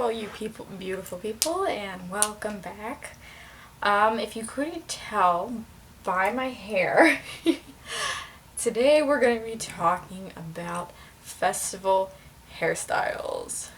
all you people, beautiful people, and welcome back. If you couldn't tell by my hair, today we're going to be talking about festival hairstyles.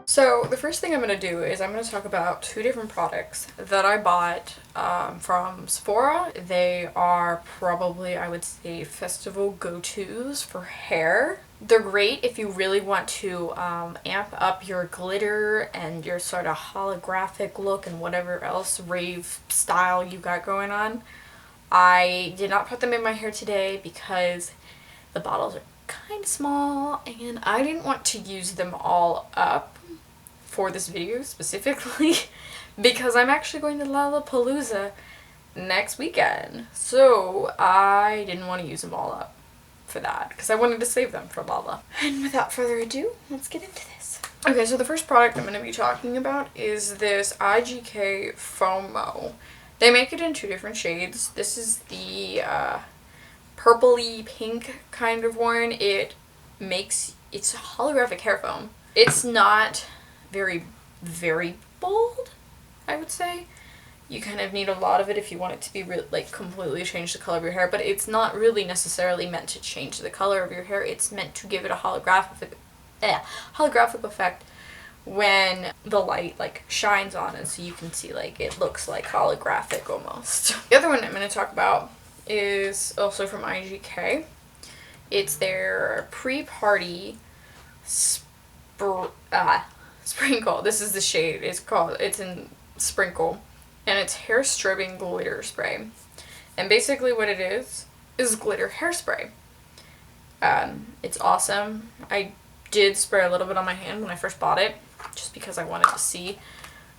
So the first thing I'm going to do is I'm going to talk about two different products that I bought from Sephora. They are probably, I would say, festival go-tos for hair. They're great if you really want to amp up your glitter and your sort of holographic look and whatever else rave style you got going on. I did not put them in my hair today because the bottles are kind of small and I didn't want to use them all up for this video specifically because I'm actually going to Lollapalooza next weekend. So I didn't want to use them all up for that because I wanted to save them for Lolla. And without further ado, let's get into this. Okay, so the first product I'm going to be talking about is this IGK FOMO. They make it in two different shades. This is the purpley pink kind of one. It's a holographic hair foam. It's not very bold, I would say. You kind of need a lot of it if you want it to be completely change the color of your hair, but it's not really necessarily meant to change the color of your hair. It's meant to give it a holographic effect when the light shines on it, so you can see it looks like holographic almost. The other one I'm going to talk about is also from IGK. It's their pre-party Sprinkle. This is the shade. It's in Sprinkle, and it's hair stripping glitter spray. And basically what it is glitter hairspray. It's awesome. I did spray a little bit on my hand when I first bought it, just because I wanted to see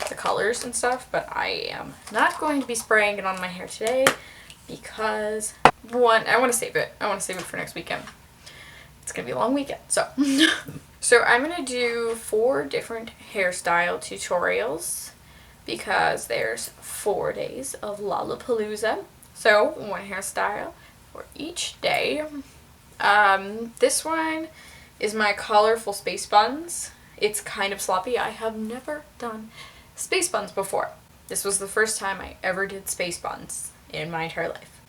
the colors and stuff, but I am not going to be spraying it on my hair today because, one, I want to save it. I want to save it for next weekend. It's going to be a long weekend, so. So I'm going to do 4 different hairstyle tutorials because there's 4 days of Lollapalooza. So 1 hairstyle for each day. This one is my colorful space buns. It's kind of sloppy. I have never done space buns before. This was the first time I ever did space buns in my entire life.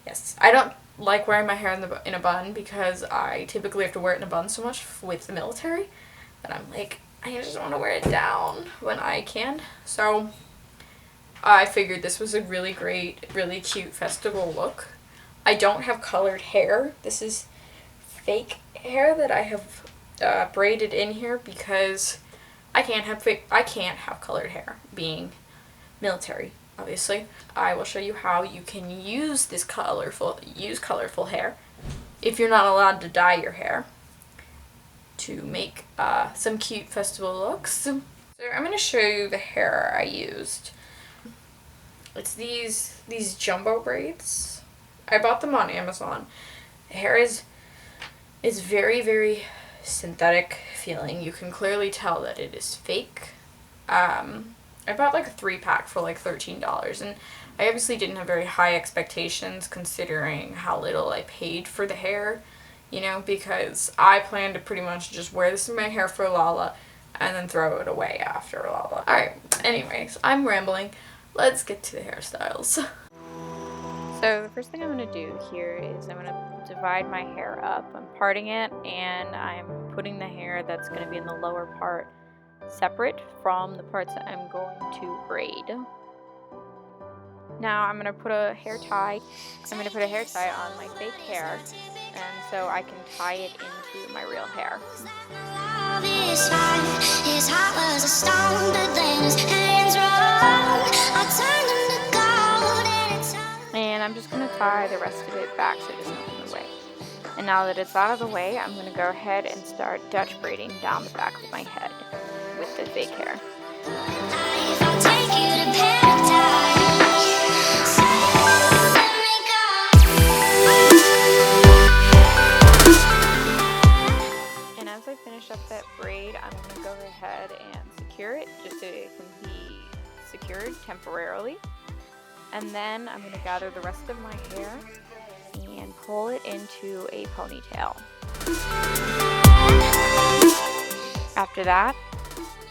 Yes, I don't like wearing my hair in a bun because I typically have to wear it in a bun so much with the military that I'm like, I just want to wear it down when I can. So I figured this was a really great, really cute festival look. I don't have colored hair. This is fake hair that I have braided in here because I can't have colored hair being military. Obviously, I will show you how you can use this colorful hair if you're not allowed to dye your hair to make some cute festival looks. So I'm going to show you the hair I used. It's these jumbo braids. I bought them on Amazon. The hair is very synthetic feeling. You can clearly tell that it is fake. I bought a 3-pack for $13, and I obviously didn't have very high expectations considering how little I paid for the hair, because I planned to pretty much just wear this in my hair for Lolla and then throw it away after Lolla. Alright, anyways, I'm rambling. Let's get to the hairstyles. So the first thing I'm going to do here is I'm going to divide my hair up. I'm parting it, and I'm putting the hair that's going to be in the lower part separate from the parts that I'm going to braid. Now I'm going to put a hair tie. I'm going to put a hair tie on my fake hair, and so I can tie it into my real hair. And I'm just going to tie the rest of it back so it doesn't get in the way. And now that it's out of the way, I'm going to go ahead and start Dutch braiding down the back of my head with the fake hair. And as I finish up that braid, I'm going to go ahead and secure it just so it can be secured temporarily. And then I'm going to gather the rest of my hair and pull it into a ponytail. after that,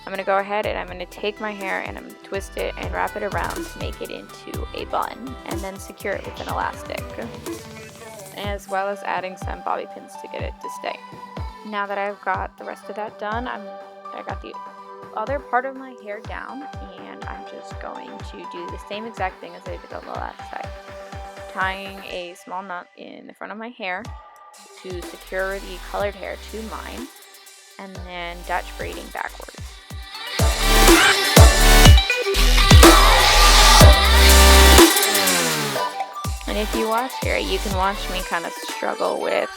I'm going to go ahead and I'm going to take my hair and I'm going to twist it and wrap it around to make it into a bun, and then secure it with an elastic, as well as adding some bobby pins to get it to stay. Now that I've got the rest of that done, I got the other part of my hair down, and I'm just going to do the same exact thing as I did on the last side. Tying a small knot in the front of my hair to secure the colored hair to mine, and then Dutch braiding backwards. And if you watch here, you can watch me kind of struggle with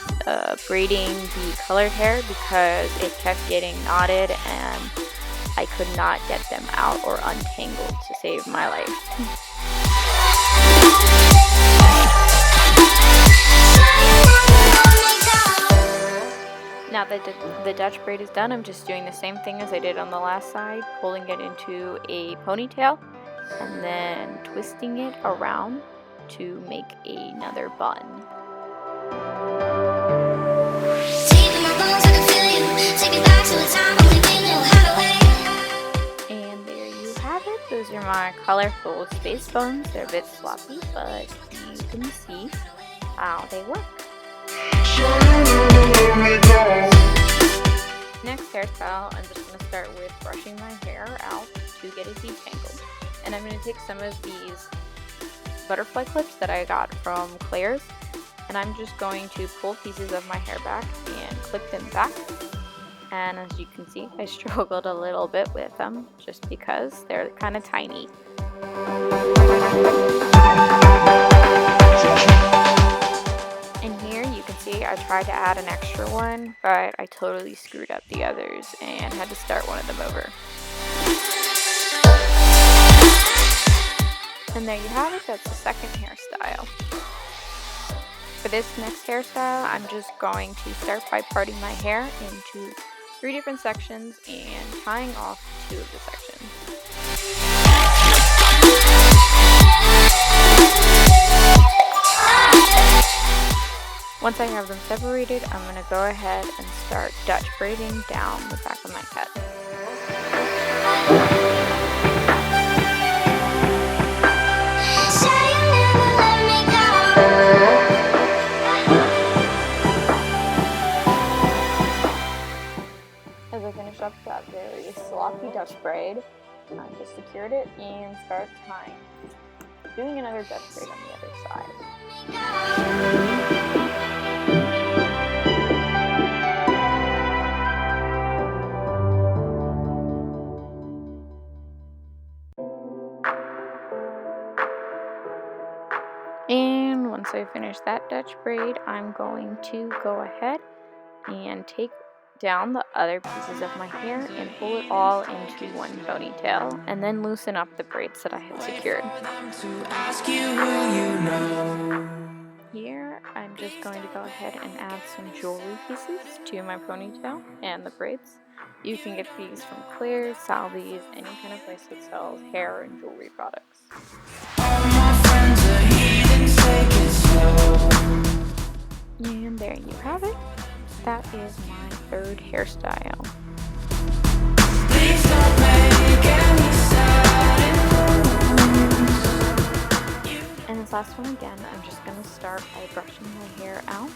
braiding the colored hair because it kept getting knotted and I could not get them out or untangled to save my life. Now that the Dutch braid is done, I'm just doing the same thing as I did on the last side, pulling it into a ponytail and then twisting it around to make another bun. And there you have it. Those are my colorful space buns. They're a bit sloppy, but you can see how they work. Next hairstyle, I'm just going to start with brushing my hair out to get it detangled. And I'm going to take some of these butterfly clips that I got from Claire's, and I'm just going to pull pieces of my hair back and clip them back. And as you can see, I struggled a little bit with them just because they're kind of tiny. And here you can see I tried to add an extra one, but I totally screwed up the others and had to start one of them over. And there you have it, that's the second hairstyle. For this next hairstyle, I'm just going to start by parting my hair into 3 different sections and tying off 2 of the sections. Once I have them separated, I'm going to go ahead and start Dutch braiding down the back of my head. As I finish up that very sloppy Dutch braid, I just secured it and start tying. Doing another Dutch braid on the other side. And once I finish that Dutch braid, I'm going to go ahead and take down the other pieces of my hair and pull it all into one ponytail, and then loosen up the braids that I had secured. Here, I'm just going to go ahead and add some jewelry pieces to my ponytail and the braids. You can get these from Claire's, Salvy's, any kind of place that sells hair and jewelry products. And there you have it. That is my third hairstyle. And this last one again, I'm just going to start by brushing my hair out.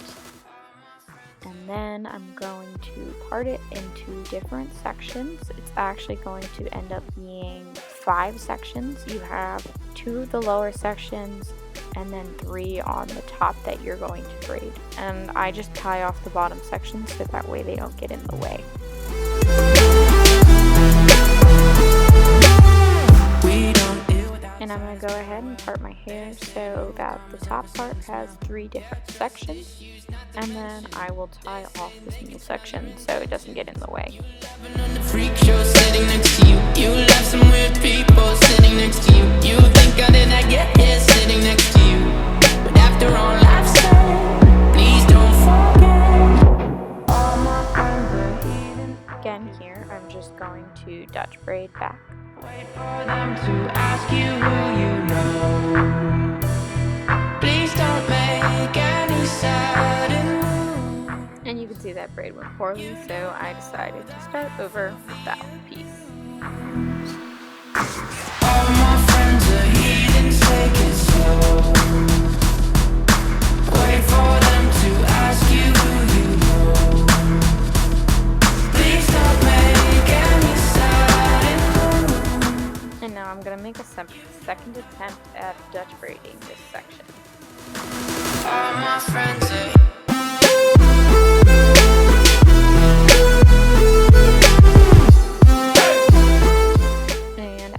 And then I'm going to part it into different sections. It's actually going to end up being 5 sections. You have 2 of the lower sections and then 3 on the top that you're going to braid. And I just tie off the bottom sections so that way they don't get in the way. And I'm going to go ahead and part my hair so that the top part has 3 different sections, and then I will tie off the single section so it doesn't get in the way. Again here, I'm just going to Dutch braid back. Wait for them to ask you who you know. Please don't make any sudden moves. And you can see that braid went poorly, so I decided to start over with that piece. All my friends are heathens, take it slow. Wait for them to ask you who you know. Please stop making me sad and blue. And now I'm going to make a second attempt at Dutch braiding this section. All my friends are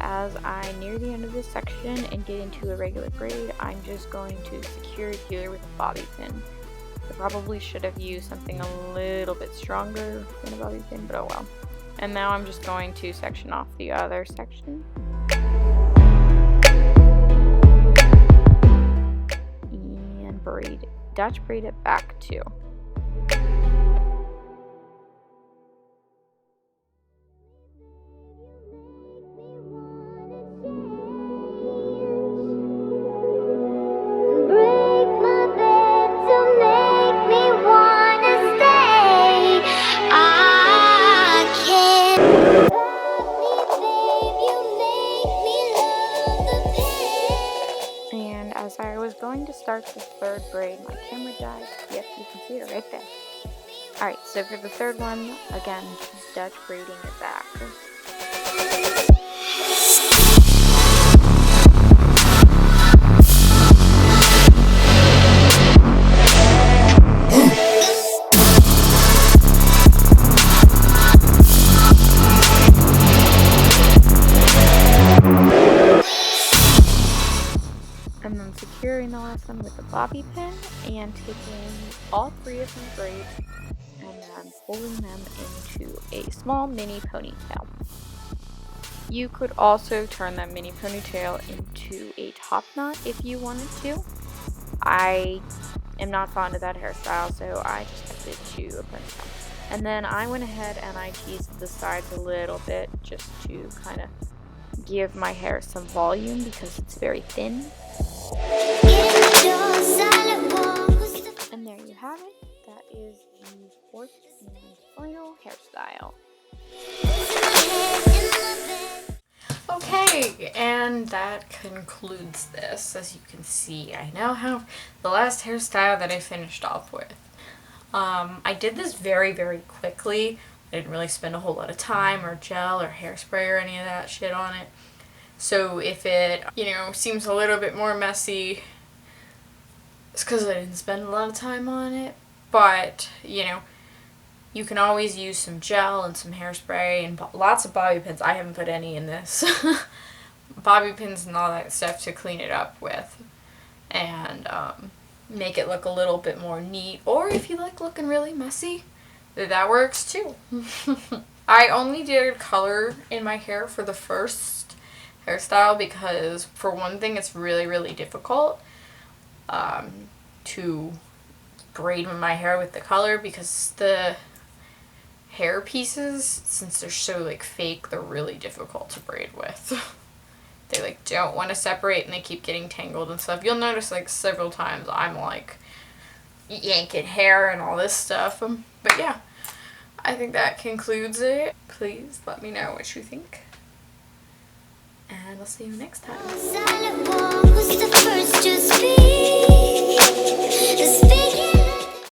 as I near the end of this section and get into a regular braid, I'm just going to secure it here with a bobby pin. I probably should have used something a little bit stronger than a bobby pin, but oh well. And now I'm just going to section off the other section. And braid, Dutch braid it back too. As I was going to start the third braid, my camera died. Yep, you can see it right there. Alright, so for the third one, again, Dutch braiding it back. And then securing the last one with a bobby pin and taking all three of these braids and then pulling them into a small mini ponytail. You could also turn that mini ponytail into a top knot if you wanted to. I am not fond of that hairstyle, so I just kept it to a ponytail. And then I went ahead and I teased the sides a little bit just to kind of give my hair some volume because it's very thin. And there you have it. That is the fourth and final hairstyle. Okay, and that concludes this. As you can see, I now have the last hairstyle that I finished off with. I did this very, very quickly. I didn't really spend a whole lot of time or gel or hairspray or any of that shit on it. So if it, seems a little bit more messy, it's because I didn't spend a lot of time on it. But, you can always use some gel and some hairspray and lots of bobby pins. I haven't put any in this. Bobby pins and all that stuff to clean it up with. And make it look a little bit more neat. Or if you like looking really messy, that works too. I only did color in my hair for the first hairstyle because, for one thing, it's really, really difficult to braid my hair with the color because the hair pieces, since they're so fake, they're really difficult to braid with. They don't want to separate and they keep getting tangled and stuff. You'll notice several times I'm yanking hair and all this stuff. But yeah, I think that concludes it. Please let me know what you think. And I'll see you next time.